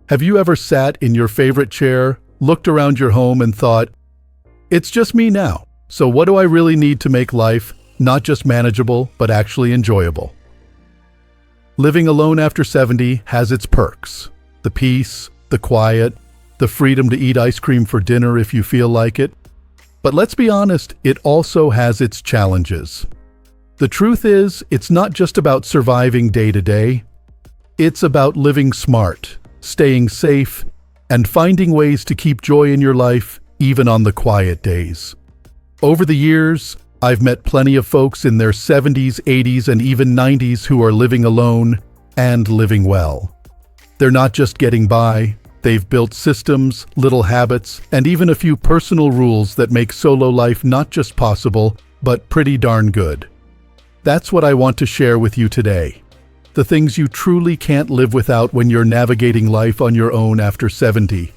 Have you ever sat in your favorite chair, looked around your home and thought, it's just me now, so what do I really need to make life not just manageable, but actually enjoyable? Living alone after 70 has its perks. The peace, the quiet, the freedom to eat ice cream for dinner if you feel like it. But let's be honest, it also has its challenges. The truth is, it's not just about surviving day to day. It's about living smart, staying safe, and finding ways to keep joy in your life, even on the quiet days. Over the years, I've met plenty of folks in their 70s, 80s, and even 90s who are living alone and living well. They're not just getting by, they've built systems, little habits, and even a few personal rules that make solo life not just possible, but pretty darn good. That's what I want to share with you today. The things you truly can't live without when you're navigating life on your own after 70.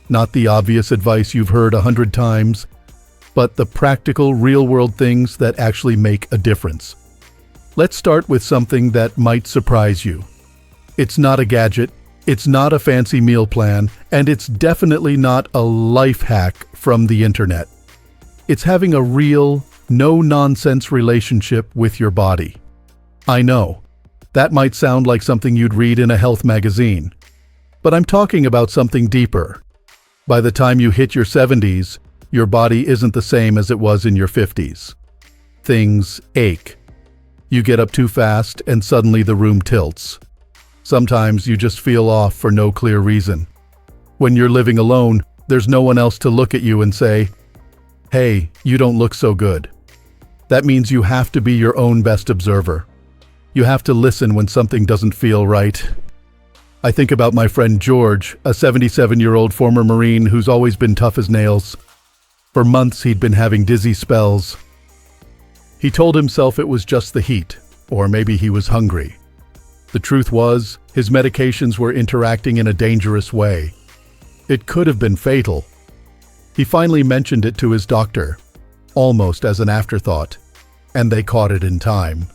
Not the obvious advice you've heard 100 times, but the practical, real-world things that actually make a difference. Let's start with something that might surprise you. It's not a gadget, it's not a fancy meal plan, and it's definitely not a life hack from the internet. It's having a real, no-nonsense relationship with your body. I know, that might sound like something you'd read in a health magazine, but I'm talking about something deeper. By the time you hit your 70s, your body isn't the same as it was in your 50s. Things ache. You get up too fast and suddenly the room tilts. Sometimes you just feel off for no clear reason. When you're living alone, there's no one else to look at you and say, "Hey, you don't look so good." That means you have to be your own best observer. You have to listen when something doesn't feel right. I think about my friend George, a 77-year-old former Marine who's always been tough as nails. For months he'd been having dizzy spells. He told himself it was just the heat, or maybe he was hungry. The truth was, his medications were interacting in a dangerous way. It could have been fatal. He finally mentioned it to his doctor, almost as an afterthought, and they caught it in time.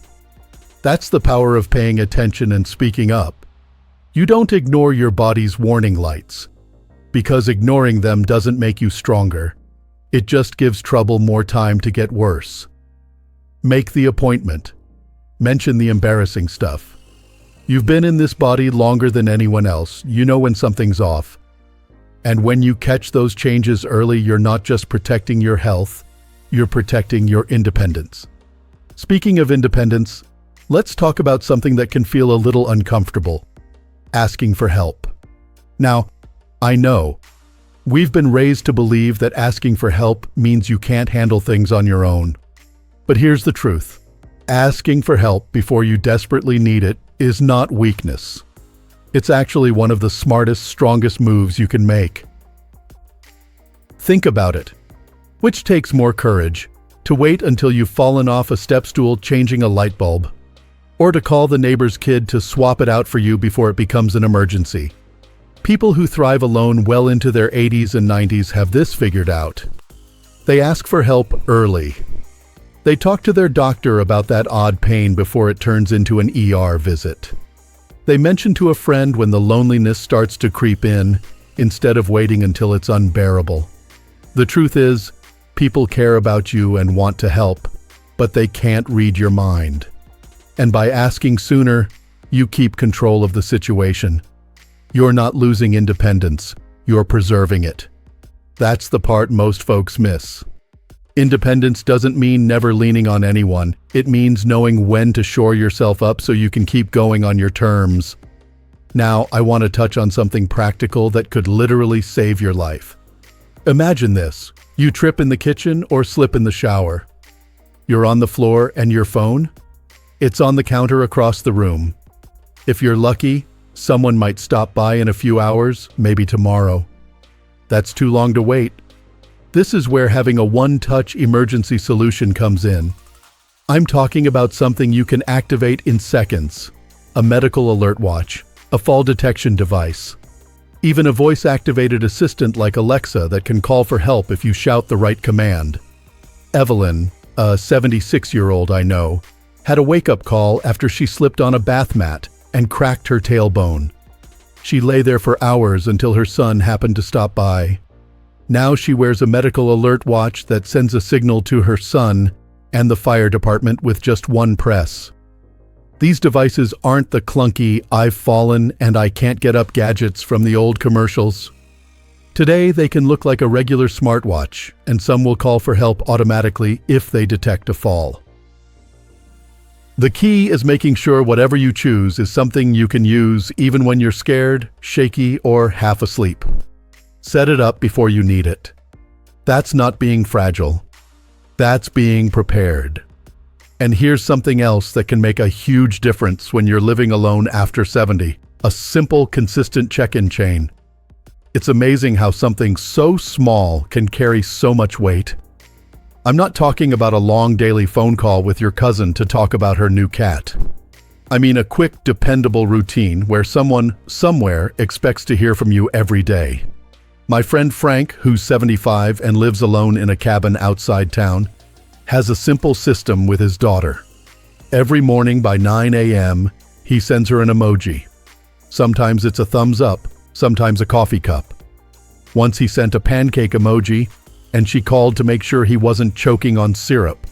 That's the power of paying attention and speaking up. You don't ignore your body's warning lights, because ignoring them doesn't make you stronger. It just gives trouble more time to get worse. Make the appointment. Mention the embarrassing stuff. You've been in this body longer than anyone else. You know when something's off. And when you catch those changes early, you're not just protecting your health, you're protecting your independence. Speaking of independence, let's talk about something that can feel a little uncomfortable: asking for help. Now, I know, we've been raised to believe that asking for help means you can't handle things on your own. But here's the truth. Asking for help before you desperately need it is not weakness. It's actually one of the smartest, strongest moves you can make. Think about it. Which takes more courage? To wait until you've fallen off a step stool changing a light bulb, or to call the neighbor's kid to swap it out for you before it becomes an emergency? People who thrive alone well into their 80s and 90s have this figured out. They ask for help early. They talk to their doctor about that odd pain before it turns into an ER visit. They mention to a friend when the loneliness starts to creep in, instead of waiting until it's unbearable. The truth is, people care about you and want to help, but they can't read your mind. And by asking sooner, you keep control of the situation. You're not losing independence, you're preserving it. That's the part most folks miss. Independence doesn't mean never leaning on anyone. It means knowing when to shore yourself up so you can keep going on your terms. Now, I want to touch on something practical that could literally save your life. Imagine this. You trip in the kitchen or slip in the shower. You're on the floor and your phone? It's on the counter across the room. If you're lucky, someone might stop by in a few hours, maybe tomorrow. That's too long to wait. This is where having a one-touch emergency solution comes in. I'm talking about something you can activate in seconds. A medical alert watch, a fall detection device, even a voice-activated assistant like Alexa that can call for help if you shout the right command. Evelyn, a 76-year-old I know, had a wake-up call after she slipped on a bath mat and cracked her tailbone. She lay there for hours until her son happened to stop by. Now she wears a medical alert watch that sends a signal to her son and the fire department with just one press. These devices aren't the clunky "I've fallen and I can't get up" gadgets from the old commercials. Today, they can look like a regular smartwatch, and some will call for help automatically if they detect a fall. The key is making sure whatever you choose is something you can use even when you're scared, shaky, or half asleep. Set it up before you need it. That's not being fragile. That's being prepared. And here's something else that can make a huge difference when you're living alone after 70. A simple, consistent check-in chain. It's amazing how something so small can carry so much weight. I'm not talking about a long daily phone call with your cousin to talk about her new cat. I mean a quick, dependable routine where someone, somewhere, expects to hear from you every day. My friend Frank, who's 75 and lives alone in a cabin outside town, has a simple system with his daughter. Every morning by 9 a.m., he sends her an emoji. Sometimes it's a thumbs up, sometimes a coffee cup. Once he sent a pancake emoji, and she called to make sure he wasn't choking on syrup.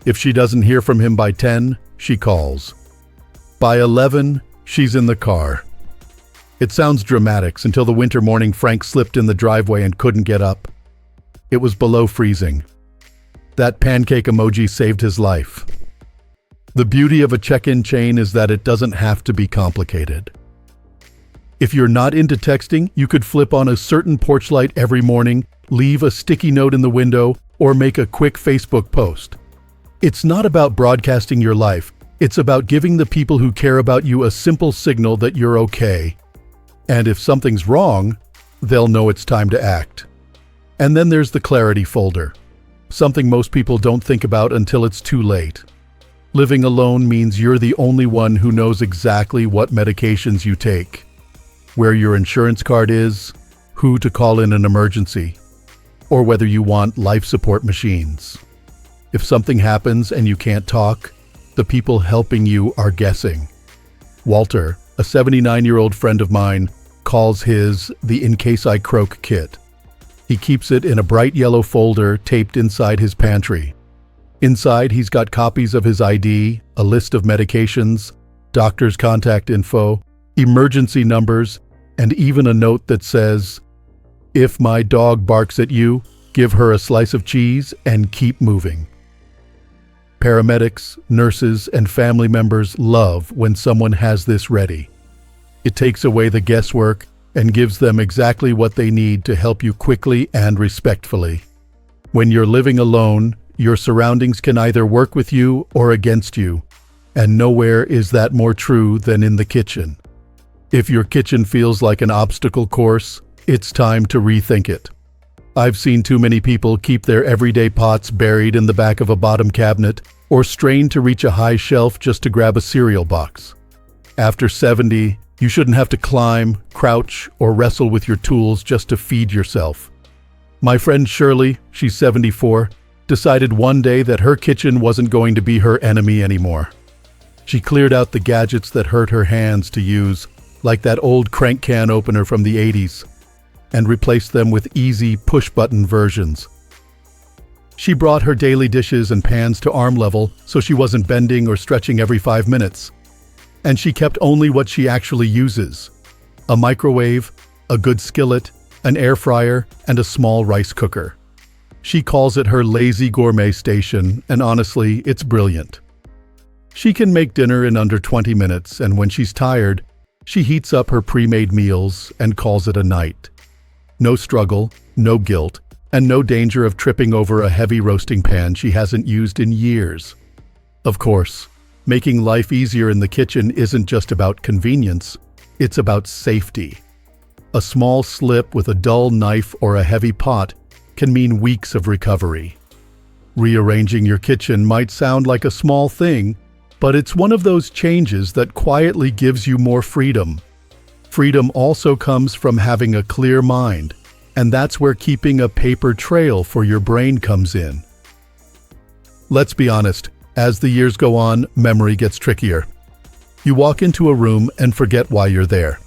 If she doesn't hear from him by 10, she calls. By 11, she's in the car. It sounds dramatic until the winter morning Frank slipped in the driveway and couldn't get up. It was below freezing. That pancake emoji saved his life. The beauty of a check-in chain is that it doesn't have to be complicated. If you're not into texting, you could flip on a certain porch light every morning, leave a sticky note in the window, or make a quick Facebook post. It's not about broadcasting your life. It's about giving the people who care about you a simple signal that you're okay. And if something's wrong, they'll know it's time to act. And then there's the clarity folder. Something most people don't think about until it's too late. Living alone means you're the only one who knows exactly what medications you take, where your insurance card is, who to call in an emergency, or whether you want life support machines. If something happens and you can't talk, the people helping you are guessing. Walter, a 79-year-old friend of mine, calls his the In Case I Croak kit. He keeps it in a bright yellow folder taped inside his pantry. Inside, he's got copies of his ID, a list of medications, doctor's contact info, emergency numbers, and even a note that says, "If my dog barks at you, give her a slice of cheese and keep moving." Paramedics, nurses, and family members love when someone has this ready. It takes away the guesswork and gives them exactly what they need to help you quickly and respectfully. When you're living alone, your surroundings can either work with you or against you, and nowhere is that more true than in the kitchen. If your kitchen feels like an obstacle course, it's time to rethink it. I've seen too many people keep their everyday pots buried in the back of a bottom cabinet or strain to reach a high shelf just to grab a cereal box. After 70, you shouldn't have to climb, crouch, or wrestle with your tools just to feed yourself. My friend Shirley, she's 74, decided one day that her kitchen wasn't going to be her enemy anymore. She cleared out the gadgets that hurt her hands to use, like that old crank can opener from the 80s, and replaced them with easy push-button versions. She brought her daily dishes and pans to arm level so she wasn't bending or stretching every 5 minutes. And she kept only what she actually uses: a microwave, a good skillet, an air fryer, and a small rice cooker. She calls it her lazy gourmet station, and honestly, it's brilliant. She can make dinner in under 20 minutes, and when she's tired, she heats up her pre-made meals and calls it a night. No struggle, no guilt, and no danger of tripping over a heavy roasting pan she hasn't used in years. Of course, making life easier in the kitchen isn't just about convenience, it's about safety. A small slip with a dull knife or a heavy pot can mean weeks of recovery. Rearranging your kitchen might sound like a small thing, but it's one of those changes that quietly gives you more freedom. Freedom also comes from having a clear mind, and that's where keeping a paper trail for your brain comes in. Let's be honest, as the years go on, memory gets trickier. You walk into a room and forget why you're there.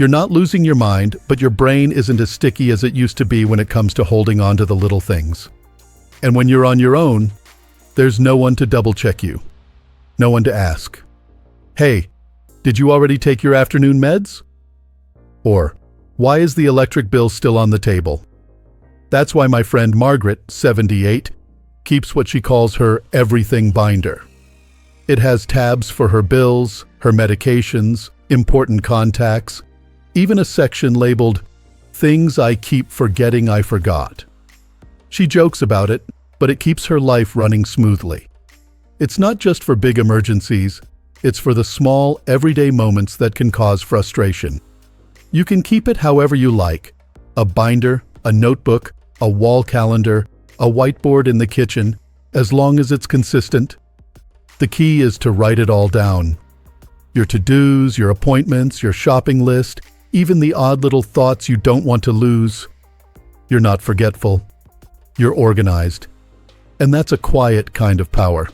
You're not losing your mind, but your brain isn't as sticky as it used to be when it comes to holding on to the little things. And when you're on your own, there's no one to double-check you. No one to ask, "Hey, did you already take your afternoon meds?" Or, "Why is the electric bill still on the table?" That's why my friend Margaret, 78, keeps what she calls her everything binder. It has tabs for her bills, her medications, important contacts, even a section labeled, "Things I Keep Forgetting I Forgot." She jokes about it, but it keeps her life running smoothly. It's not just for big emergencies, it's for the small, everyday moments that can cause frustration. You can keep it however you like: a binder, a notebook, a wall calendar, a whiteboard in the kitchen, as long as it's consistent. The key is to write it all down. Your to-dos, your appointments, your shopping list, even the odd little thoughts you don't want to lose. You're not forgetful. You're organized. And that's a quiet kind of power.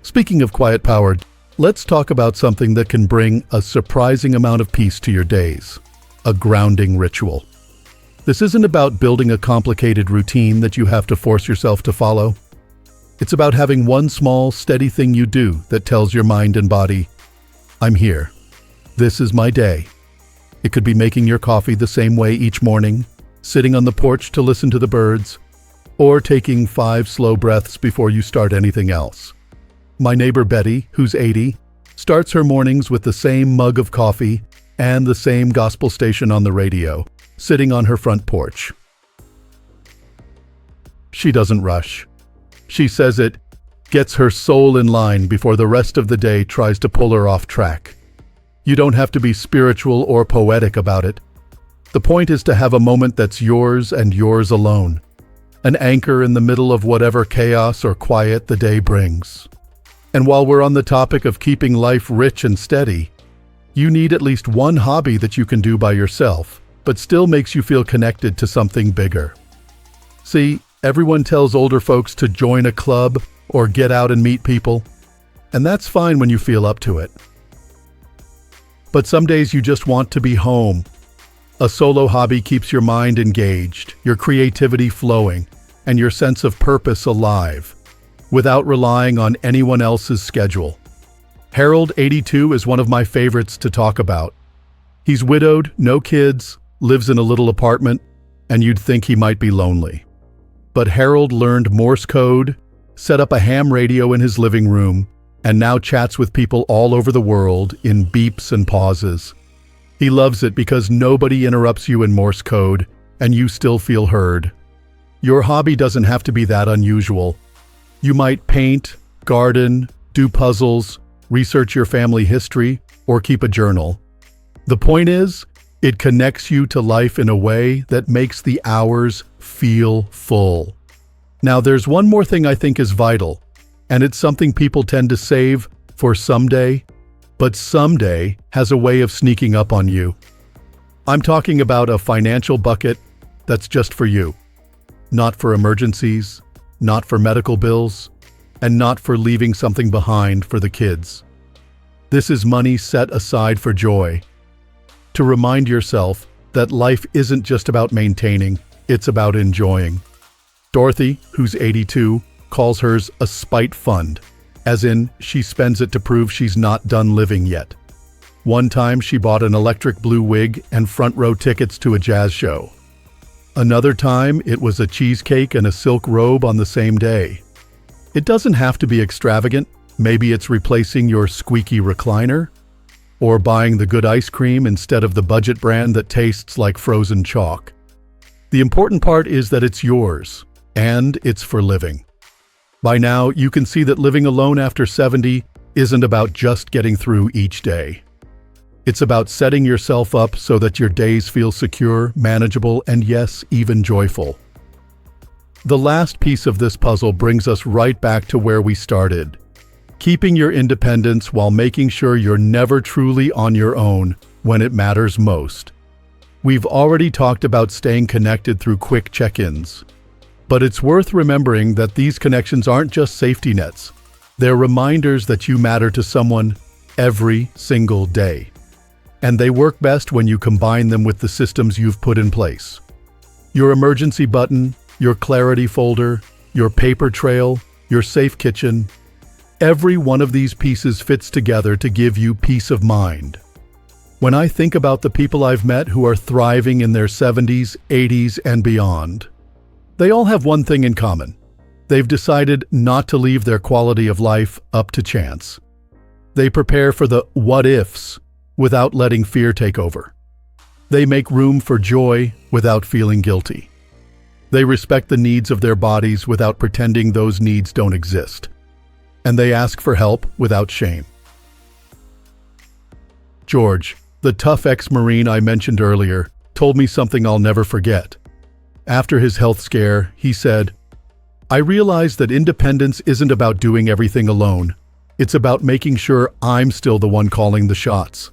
Speaking of quiet power, let's talk about something that can bring a surprising amount of peace to your days: a grounding ritual. This isn't about building a complicated routine that you have to force yourself to follow. It's about having one small, steady thing you do that tells your mind and body, "I'm here. This is my day." It could be making your coffee the same way each morning, sitting on the porch to listen to the birds, or taking 5 slow breaths before you start anything else. My neighbor Betty, who's 80, starts her mornings with the same mug of coffee and the same gospel station on the radio, sitting on her front porch. She doesn't rush. She says it gets her soul in line before the rest of the day tries to pull her off track. You don't have to be spiritual or poetic about it. The point is to have a moment that's yours and yours alone, an anchor in the middle of whatever chaos or quiet the day brings. And while we're on the topic of keeping life rich and steady, you need at least one hobby that you can do by yourself, but still makes you feel connected to something bigger. See, everyone tells older folks to join a club or get out and meet people, and that's fine when you feel up to it. But some days you just want to be home. A solo hobby keeps your mind engaged, your creativity flowing, and your sense of purpose alive, without relying on anyone else's schedule. Harold, 82, is one of my favorites to talk about. He's widowed, no kids, lives in a little apartment, and you'd think he might be lonely. But Harold learned Morse code, set up a ham radio in his living room, and now chats with people all over the world in beeps and pauses. He loves it because nobody interrupts you in Morse code, and you still feel heard. Your hobby doesn't have to be that unusual. You might paint, garden, do puzzles, research your family history, or keep a journal. The point is, it connects you to life in a way that makes the hours feel full. Now, there's one more thing I think is vital, and it's something people tend to save for someday, but someday has a way of sneaking up on you. I'm talking about a financial bucket that's just for you. Not for emergencies, not for medical bills, and not for leaving something behind for the kids. This is money set aside for joy. To remind yourself that life isn't just about maintaining, it's about enjoying. Dorothy, who's 82, calls hers a spite fund, as in she spends it to prove she's not done living yet. One time she bought an electric blue wig and front row tickets to a jazz show. Another time it was a cheesecake and a silk robe on the same day. It doesn't have to be extravagant. Maybe it's replacing your squeaky recliner, or buying the good ice cream instead of the budget brand that tastes like frozen chalk. The important part is that it's yours, and it's for living. By now, you can see that living alone after 70 isn't about just getting through each day. It's about setting yourself up so that your days feel secure, manageable, and yes, even joyful. The last piece of this puzzle brings us right back to where we started. Keeping your independence while making sure you're never truly on your own when it matters most. We've already talked about staying connected through quick check-ins. But it's worth remembering that these connections aren't just safety nets. They're reminders that you matter to someone every single day. And they work best when you combine them with the systems you've put in place. Your emergency button, your clarity folder, your paper trail, your safe kitchen. Every one of these pieces fits together to give you peace of mind. When I think about the people I've met who are thriving in their 70s, 80s, and beyond, they all have one thing in common. They've decided not to leave their quality of life up to chance. They prepare for the what-ifs without letting fear take over. They make room for joy without feeling guilty. They respect the needs of their bodies without pretending those needs don't exist. And they ask for help without shame. George, the tough ex-Marine I mentioned earlier, told me something I'll never forget. After his health scare, he said, "I realized that independence isn't about doing everything alone. It's about making sure I'm still the one calling the shots."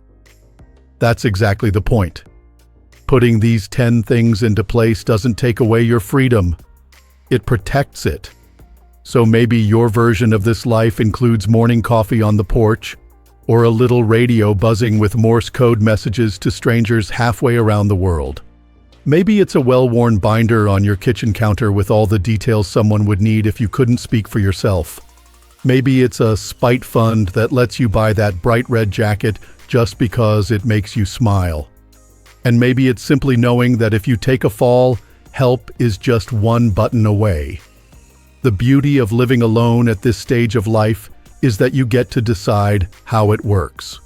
That's exactly the point. Putting these 10 things into place doesn't take away your freedom. It protects it. So maybe your version of this life includes morning coffee on the porch, or a little radio buzzing with Morse code messages to strangers halfway around the world. Maybe it's a well-worn binder on your kitchen counter with all the details someone would need if you couldn't speak for yourself. Maybe it's a spite fund that lets you buy that bright red jacket just because it makes you smile. And maybe it's simply knowing that if you take a fall, help is just one button away. The beauty of living alone at this stage of life is that you get to decide how it works.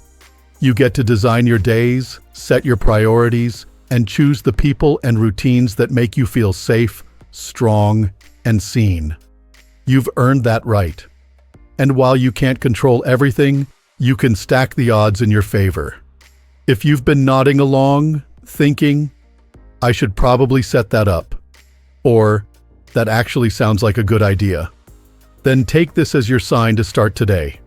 You get to design your days, set your priorities, and choose the people and routines that make you feel safe, strong, and seen. You've earned that right. And while you can't control everything, you can stack the odds in your favor. If you've been nodding along, thinking, "I should probably set that up," or "that actually sounds like a good idea," then take this as your sign to start today.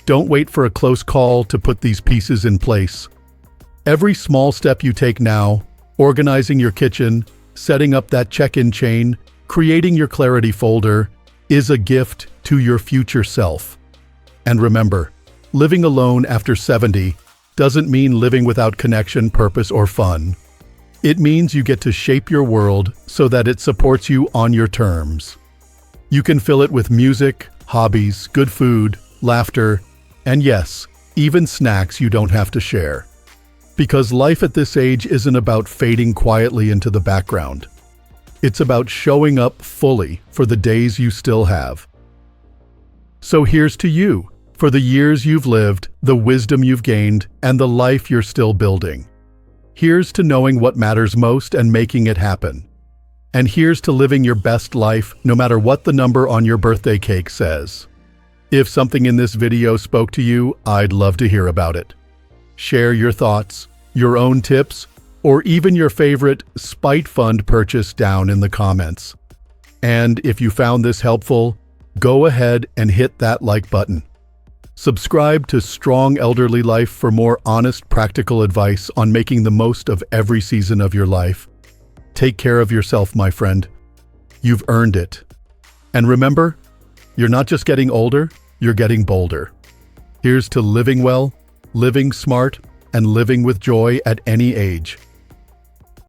Don't wait for a close call to put these pieces in place. Every small step you take now, organizing your kitchen, setting up that check-in chain, creating your clarity folder, is a gift to your future self. And remember, living alone after 70 doesn't mean living without connection, purpose, or fun. It means you get to shape your world so that it supports you on your terms. You can fill it with music, hobbies, good food, laughter, and yes, even snacks you don't have to share. Because life at this age isn't about fading quietly into the background. It's about showing up fully for the days you still have. So here's to you, for the years you've lived, the wisdom you've gained, and the life you're still building. Here's to knowing what matters most and making it happen. And here's to living your best life, no matter what the number on your birthday cake says. If something in this video spoke to you, I'd love to hear about it. Share your thoughts, your own tips, or even your favorite Spite Fund purchase down in the comments. And if you found this helpful, go ahead and hit that like button. Subscribe to Strong Elderly Life for more honest, practical advice on making the most of every season of your life. Take care of yourself, my friend. You've earned it. And remember, you're not just getting older, you're getting bolder. Here's to living well, living smart, and living with joy at any age.